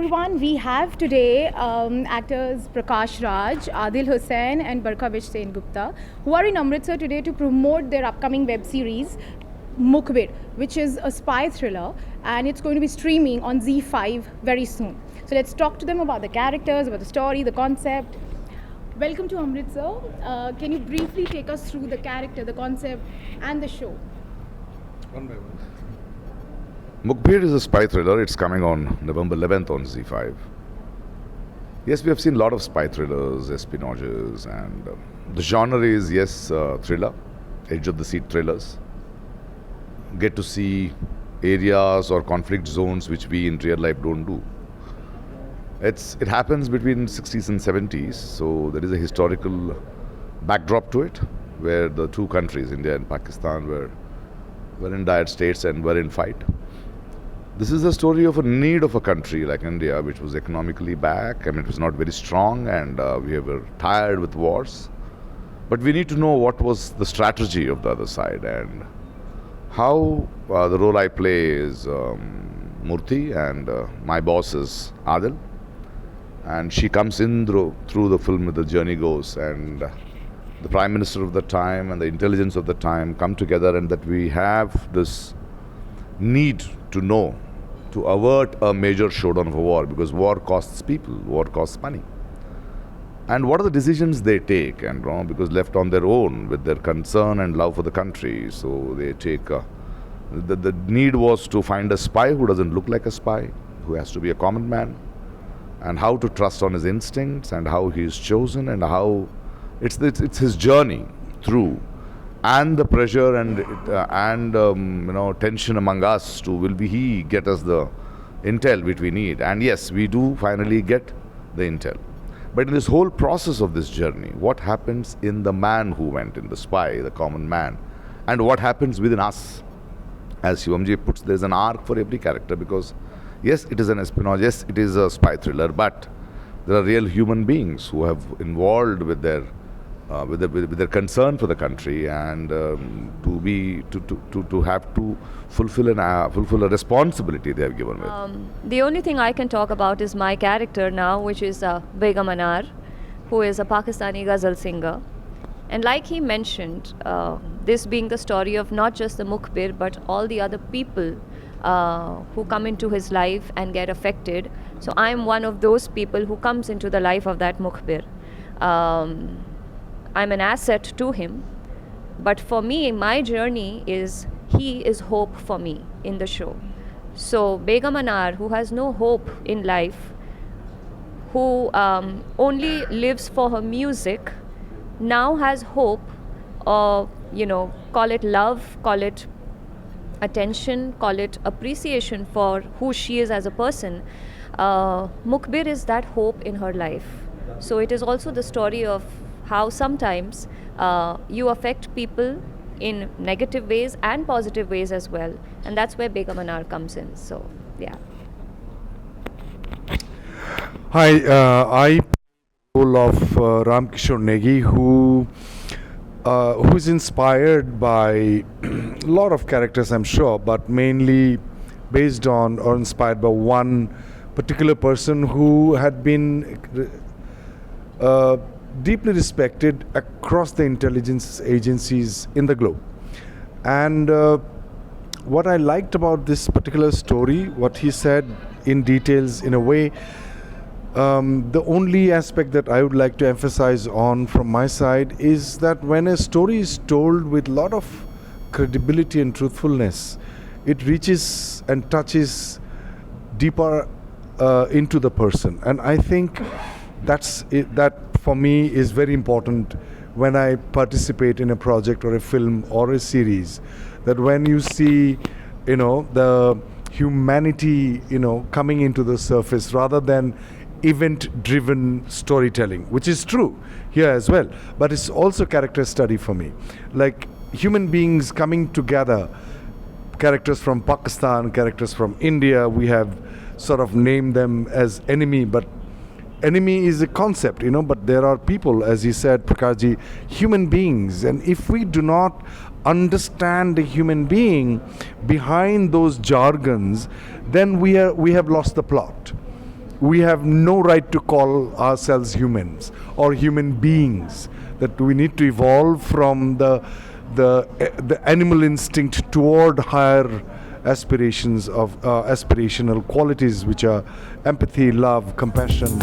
everyone. We have today actors Prakash Raj, Adil Hussain, and Barkhavish Sen Gupta, who are in Amritsar today to promote their upcoming web series, Mukhbir, which is a spy thriller, and it's going to be streaming on ZEE5 very soon. So let's talk to them about the characters, about the story, the concept. Welcome to Amritsar. Can you briefly take us through the character, the concept, and the show? One by one. Mukhbir is a spy thriller. It's coming on November 11th on ZEE5. Yes, we have seen a lot of spy thrillers, espionages, and the genre is, yes, thriller, edge of the seat thrillers. Get to see areas or conflict zones which we in real life don't do. It happens between 60s and 70s, so there is a historical backdrop to it, where the two countries, India and Pakistan, were in dire states and were in fight. This is the story of a need of a country like India, which was economically back. It was not very strong, and we were tired with wars. But we need to know what was the strategy of the other side, and how the role I play is Murthy, and my boss is Adil. And she comes in through the film with the journey goes, and the Prime Minister of the time and the intelligence of the time come together, and that we have this need to know, to avert a major showdown of a war, because war costs people, war costs money. And what are the decisions they take? And because left on their own with their concern and love for the country, so they take. The need was to find a spy who doesn't look like a spy, who has to be a common man, and how to trust on his instincts, and how he is chosen, and how it's his journey through. And the pressure and tension among us to will he get us the intel which we need. And yes, we do finally get the intel. But in this whole process of this journey, what happens in the man who went, in the spy, the common man, and what happens within us? As Shivamji puts, there's an arc for every character, because yes, it is an espionage, yes, it is a spy thriller, but there are real human beings who have involved with their concern for the country, and to have to fulfill a responsibility they have given with. The only thing I can talk about is my character now, which is Begum Anar, who is a Pakistani ghazal singer. And like he mentioned, this being the story of not just the Mukhbir, but all the other people who come into his life and get affected. So I'm one of those people who comes into the life of that Mukhbir. I'm an asset to him, but for me, my journey is, he is hope for me in the show. So Begum Anar, who has no hope in life, who only lives for her music, now has hope of, call it love, call it attention, call it appreciation for who she is as a person. Mukhbir is that hope in her life. So it is also the story of how sometimes you affect people in negative ways and positive ways as well. And that's where Begum Anar comes in. So, yeah. Hi, I role of Ram Kishore Negi, who's inspired by a lot of characters, I'm sure, but mainly based on or inspired by one particular person who had been deeply respected across the intelligence agencies in the globe. And what I liked about this particular story, what he said in details, in a way, the only aspect that I would like to emphasize on from my side is that when a story is told with a lot of credibility and truthfulness, it reaches and touches deeper into the person. And I think that's it, that for me is very important when I participate in a project or a film or a series, that when you see, the humanity, coming into the surface rather than event-driven storytelling, which is true here as well, but it's also character study for me. Like human beings coming together, characters from Pakistan, characters from India, we have sort of named them as enemy, but enemy is a concept, but there are people, as he said, Prakashji, human beings. And if we do not understand the human being behind those jargons, then we have lost the plot. we have no right to call ourselves humans or human beings. That we need to evolve from the animal instinct toward higher aspirations of aspirational qualities, which are empathy, love, compassion.